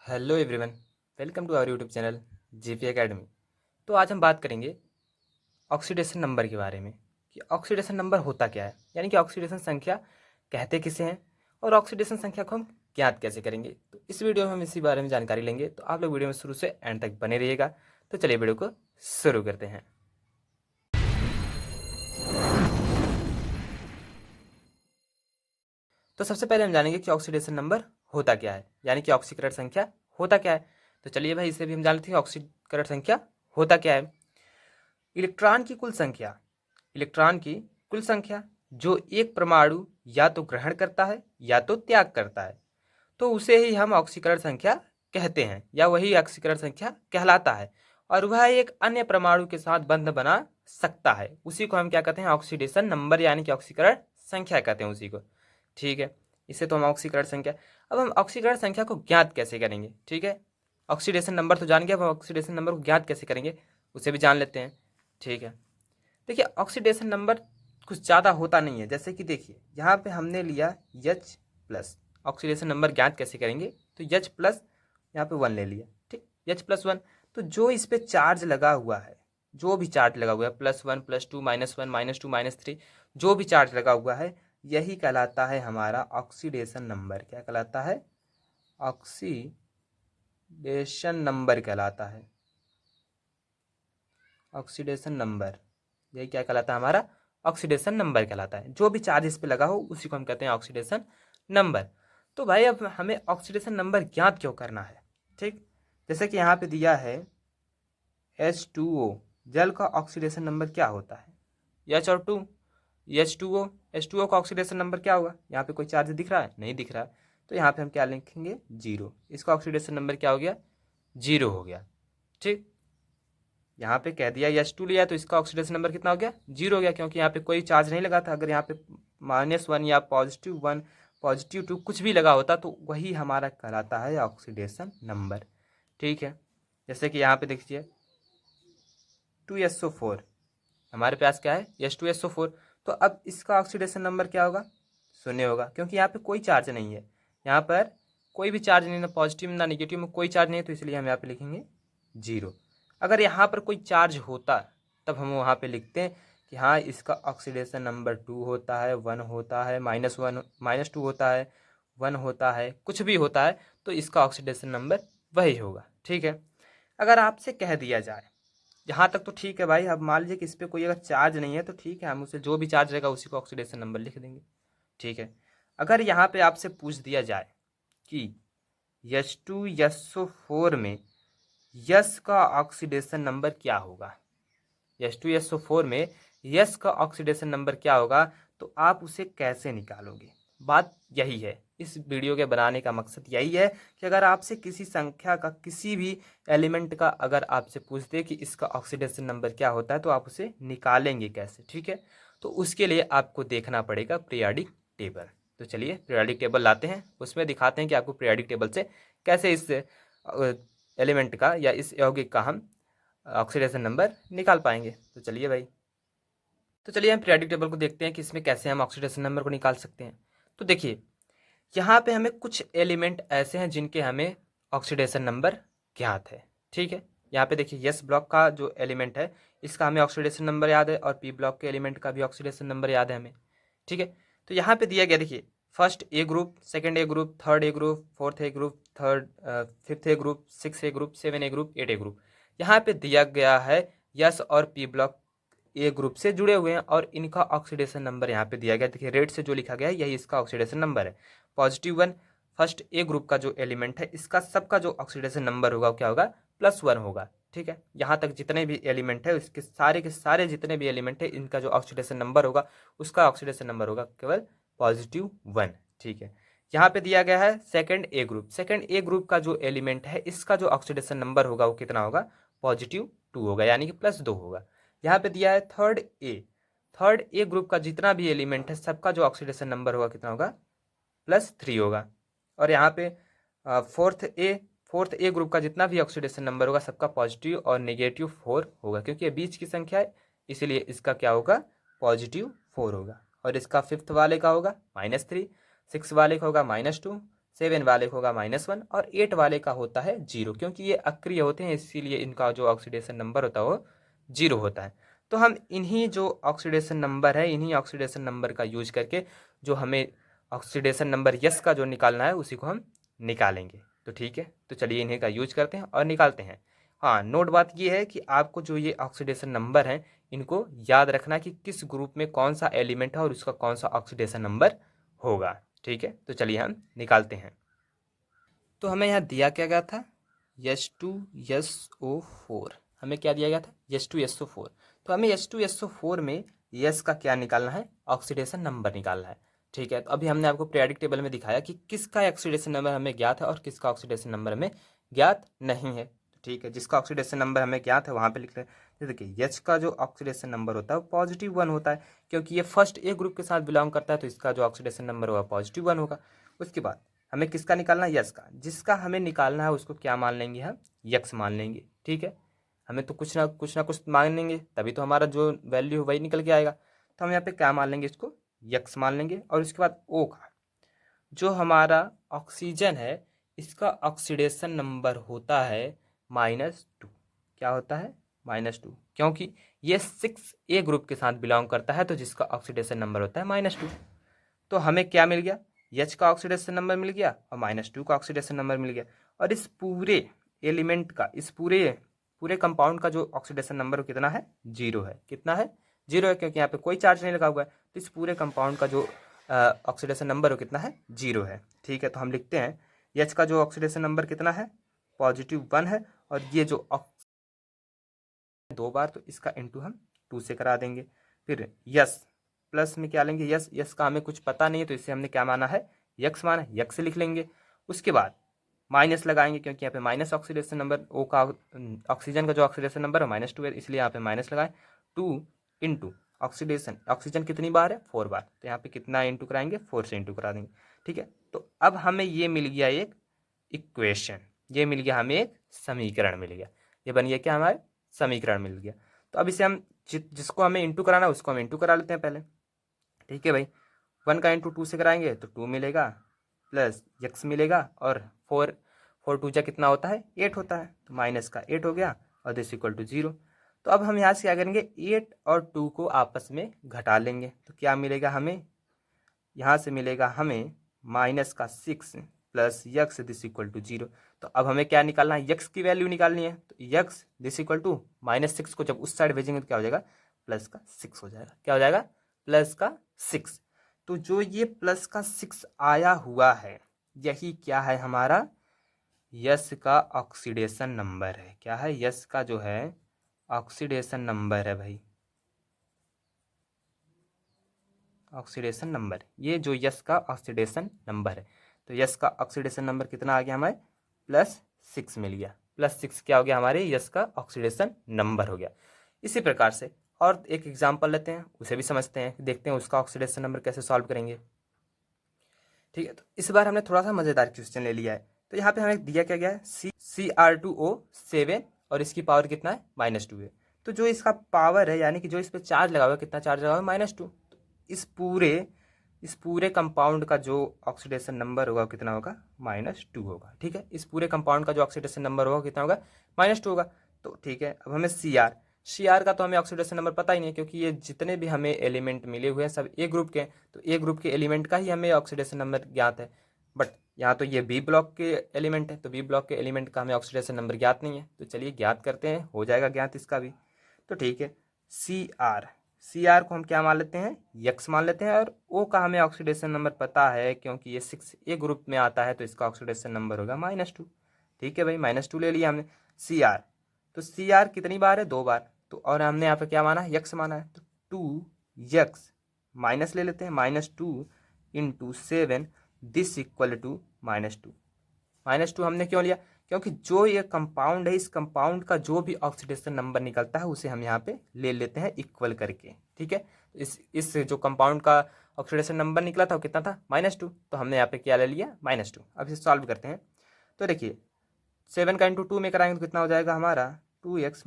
Hello everyone, welcome to our YouTube channel GP academy. तो आज हम बात करेंगे ऑक्सीडेशन नंबर के बारे में कि ऑक्सीडेशन नंबर होता क्या है, यानी कि ऑक्सीडेशन संख्या कहते किसे हैं और ऑक्सीडेशन संख्या को हम ज्ञात कैसे करेंगे। तो इस वीडियो में हम इसी बारे में जानकारी लेंगे, तो आप लोग वीडियो में शुरू से एंड तक बने रहिएगा। तो चलिए वीडियो को शुरू करते हैं। तो सबसे पहले हम जानेंगे कि ऑक्सीडेशन नंबर होता क्या है, यानी कि ऑक्सीकरण संख्या होता क्या है। तो चलिए भाई, इसे भी हम जानते हैं ऑक्सीकरण संख्या होता क्या है। इलेक्ट्रॉन की कुल संख्या, इलेक्ट्रॉन की कुल संख्या जो एक परमाणु या तो ग्रहण करता है या तो त्याग करता है, तो उसे ही हम ऑक्सीकरण संख्या कहते हैं, या वही ऑक्सीकरण संख्या कहलाता है। और वह एक अन्य परमाणु के साथ बंध बना सकता है, उसी को हम क्या कहते हैं, ऑक्सीडेशन नंबर, यानी कि ऑक्सीकरण संख्या कहते हैं उसी को। ठीक है, इसे तो हम ऑक्सीकरण संख्या। अब हम ऑक्सीकरण संख्या को ज्ञात कैसे करेंगे। ठीक है, ऑक्सीडेशन नंबर तो जान गए, अब ऑक्सीडेशन नंबर को ज्ञात कैसे करेंगे उसे भी जान लेते हैं। ठीक है, देखिए ऑक्सीडेशन नंबर कुछ ज़्यादा होता नहीं है। जैसे कि देखिए यहाँ पे हमने लिया H प्लस, ऑक्सीडेशन नंबर ज्ञात कैसे करेंगे, तो H प्लस यहाँ पे 1 ले लिया। ठीक, H+1, तो जो इस पे चार्ज लगा हुआ है, जो भी चार्ज लगा हुआ है, +1 +2 -1 -2 -3, जो भी चार्ज लगा हुआ है, यही कहलाता है हमारा ऑक्सीडेशन नंबर। क्या कहलाता है? ऑक्सीडेशन नंबर कहलाता है। ऑक्सीडेशन नंबर, यही क्या कहलाता है हमारा? ऑक्सीडेशन नंबर कहलाता है। जो भी चार्ज इस पे लगा हो उसी को हम कहते हैं ऑक्सीडेशन नंबर। तो भाई अब हमें ऑक्सीडेशन नंबर ज्ञात क्यों करना है? ठीक, जैसे कि यहाँ पे दिया है H2O, जल का ऑक्सीडेशन नंबर क्या होता है? H और 2, H2O, H2O का ऑक्सीडेशन नंबर क्या होगा? यहाँ पे कोई चार्ज दिख रहा है? नहीं दिख रहा है, तो यहाँ पे हम क्या लिखेंगे? 0। इसका ऑक्सीडेशन नंबर क्या हो गया? 0 हो गया। ठीक, यहाँ पे कह दिया H2 लिया, तो इसका ऑक्सीडेशन नंबर कितना हो गया? 0 हो गया, क्योंकि यहाँ पे कोई चार्ज नहीं लगा था। अगर यहाँ पे -1 या +1 +2 कुछ भी लगा होता तो वही हमारा कहलाता है ऑक्सीडेशन नंबर। ठीक है, जैसे कि यहाँ पे देखिए 2SO4, हमारे पास क्या है? H2SO4, तो अब इसका ऑक्सीडेशन नंबर क्या होगा? 0 होगा, क्योंकि यहाँ पे कोई चार्ज नहीं है। यहाँ पर कोई भी चार्ज नहीं, ना पॉजिटिव ना निगेटिव में कोई चार्ज नहीं है, तो इसलिए हम यहाँ पे लिखेंगे 0। अगर यहाँ पर कोई चार्ज होता तब हम वहाँ पे लिखते हैं कि हाँ इसका ऑक्सीडेशन नंबर 2 होता है, 1 होता है, -1 -2 होता है, 1 होता है, कुछ भी होता है, तो इसका ऑक्सीडेशन नंबर वही होगा। ठीक है, अगर आपसे कह दिया जाए, यहाँ तक तो ठीक है भाई, अब मान लीजिए कि इस पर कोई अगर चार्ज नहीं है तो ठीक है, हम उसे जो भी चार्ज रहेगा उसी को ऑक्सीडेशन नंबर लिख देंगे। ठीक है, अगर यहाँ पे आपसे पूछ दिया जाए कि H2SO4 में यस का ऑक्सीडेशन नंबर क्या होगा, H2SO4 में यस का ऑक्सीडेशन नंबर क्या होगा, तो आप उसे कैसे निकालोगे? बात यही है, इस वीडियो के बनाने का मकसद यही है कि अगर आपसे किसी संख्या का, किसी भी एलिमेंट का अगर आपसे पूछ दे कि इसका ऑक्सीडेशन नंबर क्या होता है, तो आप उसे निकालेंगे कैसे। ठीक है, तो उसके लिए आपको देखना पड़ेगा पीरियोडिक टेबल। तो चलिए पीरियोडिक टेबल लाते हैं, उसमें दिखाते हैं कि आपको पीरियोडिक टेबल से कैसे इस एलिमेंट का या इस यौगिक का हम ऑक्सीडेशन नंबर निकाल पाएंगे। तो चलिए भाई, तो चलिए हम पीरियोडिक टेबल को देखते हैं कि इसमें कैसे हम ऑक्सीडेशन नंबर को निकाल सकते हैं। तो देखिए यहाँ पे हमें कुछ एलिमेंट ऐसे हैं जिनके हमें ऑक्सीडेशन नंबर ज्ञात है। ठीक है, यहाँ पे देखिए यस ब्लॉक का जो एलिमेंट है इसका हमें ऑक्सीडेशन नंबर याद है, और पी ब्लॉक के एलिमेंट का भी ऑक्सीडेशन नंबर याद है हमें। ठीक है, तो यहाँ पे दिया गया, देखिए first A group, second A group, third A group, fourth A group, third fifth A group, six A group, 7 A group, 8 A group. यहाँ पे दिया गया है यस और पी ब्लॉक ए ग्रुप से जुड़े हुए हैं, और इनका ऑक्सीडेशन नंबर यहाँ पे दिया गया। देखिए रेड से जो लिखा गया है यही इसका ऑक्सीडेशन नंबर है। +1 फर्स्ट ए ग्रुप का जो एलिमेंट है इसका सबका जो ऑक्सीडेशन नंबर होगा क्या होगा? +1 होगा। ठीक है, यहाँ तक जितने भी एलिमेंट है उसके सारे के सारे जितने भी एलिमेंट है इनका जो ऑक्सीडेशन नंबर होगा उसका ऑक्सीडेशन नंबर होगा केवल +1। ठीक है, यहाँ पे दिया गया है सेकंड ए ग्रुप, सेकंड ए ग्रुप का जो एलिमेंट है इसका जो ऑक्सीडेशन नंबर होगा वो कितना होगा? +2 होगा, यानी कि +2 होगा। यहाँ पे दिया है third A, third A group का जितना भी एलिमेंट है सबका जो ऑक्सीडेशन नंबर होगा कितना होगा? +3 होगा। और यहाँ पे फोर्थ ए ग्रुप का जितना भी ऑक्सीडेशन नंबर होगा सबका पॉजिटिव और नेगेटिव 4 होगा, क्योंकि ये बीच की संख्या है इसीलिए इसका क्या होगा? +4 होगा। और इसका फिफ्थ वाले का होगा -3, सिक्स वाले का होगा -2, 7 वाले का होगा -1 और 8 वाले का होता है 0, क्योंकि ये अक्रिय होते हैं इसीलिए इनका जो ऑक्सीडेशन नंबर होता है वो 0 होता है। तो हम इन्हीं जो ऑक्सीडेशन नंबर है, इन्हीं ऑक्सीडेशन नंबर का यूज करके जो हमें ऑक्सीडेशन नंबर यस का जो निकालना है उसी को हम निकालेंगे। तो ठीक है, तो चलिए इन्हीं का यूज करते हैं और निकालते हैं। हाँ, नोट बात ये है कि आपको जो ये ऑक्सीडेशन नंबर हैं इनको याद रखना कि किस ग्रुप में कौन सा एलिमेंट है और उसका कौन सा ऑक्सीडेशन नंबर होगा। ठीक है, तो चलिए हम निकालते हैं। तो हमें यहाँ दिया क्या गया था, H2SO4। हमें क्या दिया गया था, H2SO4। तो हमें H2SO4 में यस का क्या निकालना है, ऑक्सीडेशन नंबर निकालना है। ठीक है, तो अभी हमने आपको पीरियोडिक टेबल में दिखाया कि किसका ऑक्सीडेशन नंबर हमें ज्ञात है और किसका ऑक्सीडेशन नंबर हमें ज्ञात नहीं है। ठीक है, जिसका ऑक्सीडेशन नंबर हमें ज्ञात है वहाँ पे लिख रहे हैं। देखिए एच का जो ऑक्सीडेशन नंबर होता है वो +1 होता है, क्योंकि ये फर्स्ट ए ग्रुप के साथ बिलोंग करता है, तो इसका जो ऑक्सीडेशन नंबर होगा +1 होगा। उसके बाद हमें किसका निकालना है, यस का। जिसका हमें निकालना है उसको क्या मान लेंगे, हम यक्स मान लेंगे। ठीक है, हमें तो कुछ ना कुछ मान लेंगे, तभी तो हमारा जो वैल्यू वही निकल के आएगा। तो हम यहाँ पे क्या मान लेंगे, इसको यक्स मान लेंगे। और उसके बाद ओ का जो हमारा ऑक्सीजन है इसका ऑक्सीडेशन नंबर होता है -2। क्या होता है, -2, क्योंकि ये 6A ग्रुप के साथ बिलोंग करता है, तो जिसका ऑक्सीडेशन नंबर होता है -2। तो हमें क्या मिल गया, एच का ऑक्सीडेशन नंबर मिल गया और -2 का ऑक्सीडेशन नंबर मिल गया। और इस पूरे एलिमेंट का, इस पूरे पूरे कंपाउंड का जो ऑक्सीडेशन नंबर कितना है, 0 है। कितना है, 0 है, क्योंकि यहाँ पे कोई चार्ज नहीं लगा हुआ है। तो इस पूरे कंपाउंड का जो ऑक्सीडेशन नंबर हो कितना है, 0 है। ठीक है, तो हम लिखते हैं एच का जो ऑक्सीडेशन नंबर कितना है, +1 है। और ये जो 2 बार, तो इसका इंटू हम 2 से करा देंगे। फिर यस प्लस में क्या लेंगे, यस, यस का हमें कुछ पता नहीं है, तो इसे हमने क्या माना है, यक्स माना है, यक्स लिख लेंगे। उसके बाद माइनस लगाएंगे, क्योंकि यहाँ पे माइनस ऑक्सीडेशन नंबर ओ का, ऑक्सीजन का जो ऑक्सीडेशन नंबर है -2 है, इसलिए यहाँ पे माइनस लगाएं। 2 इंटू ऑक्सीजन कितनी बार है, 4 बार, तो यहाँ पे कितना इंटू कराएंगे, 4 से इंटू करा देंगे। ठीक है, तो अब हमें ये मिल गया एक इक्वेशन, ये मिल गया हमें एक समीकरण मिल गया। ये बन गया क्या, हमारे समीकरण मिल गया। तो अब इसे हम जिसको हमें इंटू कराना है उसको हम इंटू करा लेते हैं पहले। ठीक है भाई, 1 का इंटू 2 से कराएंगे तो 2 मिलेगा, प्लस यक्स मिलेगा, और 4 2 जा कितना होता है, 8 होता है, तो माइनस का 8 हो गया और दिस इक्वल टू 0। तो अब हम यहाँ से क्या करेंगे, 8 और 2 को आपस में घटा लेंगे, तो क्या मिलेगा हमें, यहाँ से मिलेगा हमें -6 plus X this equal to 0। तो अब हमें क्या निकालना है, यक्स की वैल्यू निकालनी है। तो यक्स दिस इक्वल टू -6 को जब उस साइड भेजेंगे तो क्या हो जाएगा, +6 हो जाएगा। क्या हो जाएगा, +6। तो जो ये +6 आया हुआ है यही क्या है, हमारा यस का ऑक्सीडेशन नंबर है। क्या है, यस का जो है ऑक्सीडेशन नंबर है भाई, ऑक्सीडेशन नंबर, ये जो यस का ऑक्सीडेशन नंबर है। तो यस का ऑक्सीडेशन नंबर कितना आ गया हमारे, +6 मिल गया। +6 क्या हो गया, हमारे यस का ऑक्सीडेशन नंबर हो गया। इसी प्रकार से और एक एग्जांपल लेते हैं, उसे भी समझते हैं, देखते हैं उसका ऑक्सीडेशन नंबर कैसे सॉल्व करेंगे। ठीक है, तो इस बार हमने थोड़ा सा मज़ेदार क्वेश्चन ले लिया है। तो यहाँ पे हमें दिया क्या गया है, Cr2O7 और इसकी पावर कितना है, -2 है। तो जो इसका पावर है, यानी कि जो इस पर चार्ज लगा हुआ है, कितना चार्ज लगा हुआ है, -2। तो इस पूरे कंपाउंड का जो ऑक्सीडेशन नंबर होगा कितना होगा, -2 होगा। ठीक है, इस पूरे कंपाउंड का जो ऑक्सीडेशन नंबर होगा कितना होगा, -2 होगा। तो ठीक है, अब हमें सी आर का तो हमें ऑक्सीडेशन नंबर पता ही नहीं है, क्योंकि ये जितने भी हमें एलिमेंट मिले हुए हैं सब ए ग्रुप के हैं, तो ए ग्रुप के एलिमेंट का ही हमें ऑक्सीडेशन नंबर ज्ञात है। बट यहाँ तो ये बी ब्लॉक के एलिमेंट है, तो बी ब्लॉक के एलिमेंट का हमें ऑक्सीडेशन नंबर ज्ञात नहीं है। तो चलिए ज्ञात करते हैं, हो जाएगा ज्ञात इसका भी। तो ठीक है, सी आर को हम क्या मान लेते हैं, यक्स मान लेते हैं। और ओ का हमें ऑक्सीडेशन नंबर पता है, क्योंकि ये 6A ग्रुप में आता है, तो इसका ऑक्सीडेशन नंबर होगा -2। ठीक है भाई, -2 ले लिया हमने। सी आर, तो सी आर कितनी बार है, 2 बार। तो और हमने यहाँ पे क्या माना है, यक्स माना है, तो 2 यक्स माइनस ले लेते हैं, -2 इंटू 7 दिस इक्वल टू -2। -2 हमने क्यों लिया, क्योंकि जो ये कंपाउंड है, इस कंपाउंड का जो भी ऑक्सीडेशन नंबर निकलता है उसे हम यहाँ पे ले लेते हैं इक्वल करके। ठीक है, तो इस जो कंपाउंड का ऑक्सीडेशन नंबर निकला था वो कितना था, -2। तो हमने यहाँ पे क्या ले लिया, -2। अब इसे सॉल्व करते हैं। तो देखिए 7 का इंटू 2 में कराएंगे तो कितना हो जाएगा हमारा, 2x -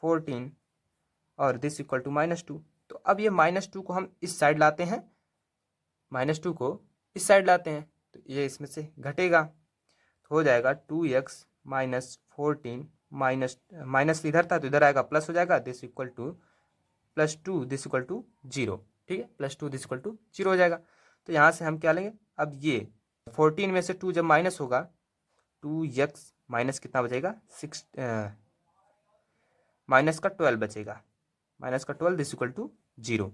14 और दिस इक्वल टू -2। तो अब ये -2 को हम इस साइड लाते हैं, -2 को इस साइड लाते हैं, तो ये इसमें से घटेगा, तो हो जाएगा 2x माइनस 14 माइनस इधर था तो इधर आएगा प्लस हो जाएगा, this equal to +2 this equal to 0। ठीक है, +2 दिस इक्वल टू 0 हो जाएगा। तो यहाँ से हम क्या लेंगे, अब ये 14 में से 2 जब माइनस होगा, 2x माइनस कितना बचेगा, माइनस का 12 बचेगा, माइनस का 12 दिस इक्वल टू 0।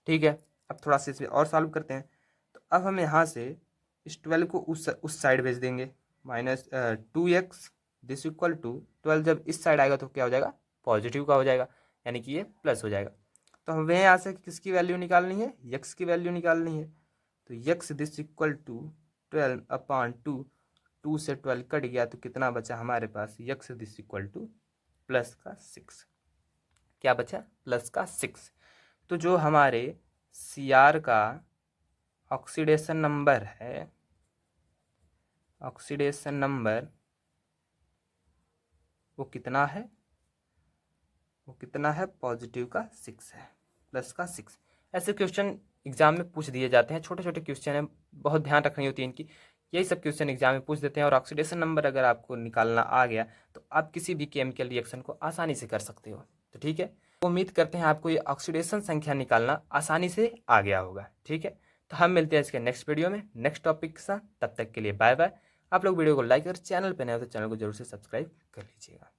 ठीक है, अब थोड़ा सा इसमें और सॉल्व करते हैं। तो अब हम यहाँ से इस 12 को उस साइड भेज देंगे, minus 2x this equal to 12 जब इस साइड आएगा तो क्या हो जाएगा, पॉजिटिव का हो जाएगा, यानी कि ये प्लस हो जाएगा। तो हमें यहाँ से किसकी वैल्यू निकालनी है, x की वैल्यू निकालनी है। तो x दिस इक्वल टू 12/2, 2 से 12 कट गया तो कितना बचा हमारे पास, x this equal two plus का 6। क्या बचा, प्लस का 6। तो जो हमारे Cr का ऑक्सीडेशन नंबर है, ऑक्सीडेशन नंबर वो कितना है, वो कितना है, पॉजिटिव का 6 है, प्लस का 6। ऐसे क्वेश्चन एग्जाम में पूछ दिए जाते हैं, छोटे छोटे क्वेश्चन हैं, बहुत ध्यान रखनी होती है इनकी। यही सब क्वेश्चन एग्जाम में पूछ देते हैं। और ऑक्सीडेशन नंबर अगर आपको निकालना आ गया तो आप किसी भी केमिकल रिएक्शन को आसानी से कर सकते हो। तो ठीक है, उम्मीद करते हैं आपको ये ऑक्सीडेशन संख्या निकालना आसानी से आ गया होगा। ठीक है, तो हम मिलते हैं इसके नेक्स्ट वीडियो में नेक्स्ट टॉपिक के साथ। तब तक के लिए बाय बाय। आप लोग वीडियो को लाइक और चैनल पर नए हो तो चैनल को जरूर से सब्सक्राइब कर लीजिएगा।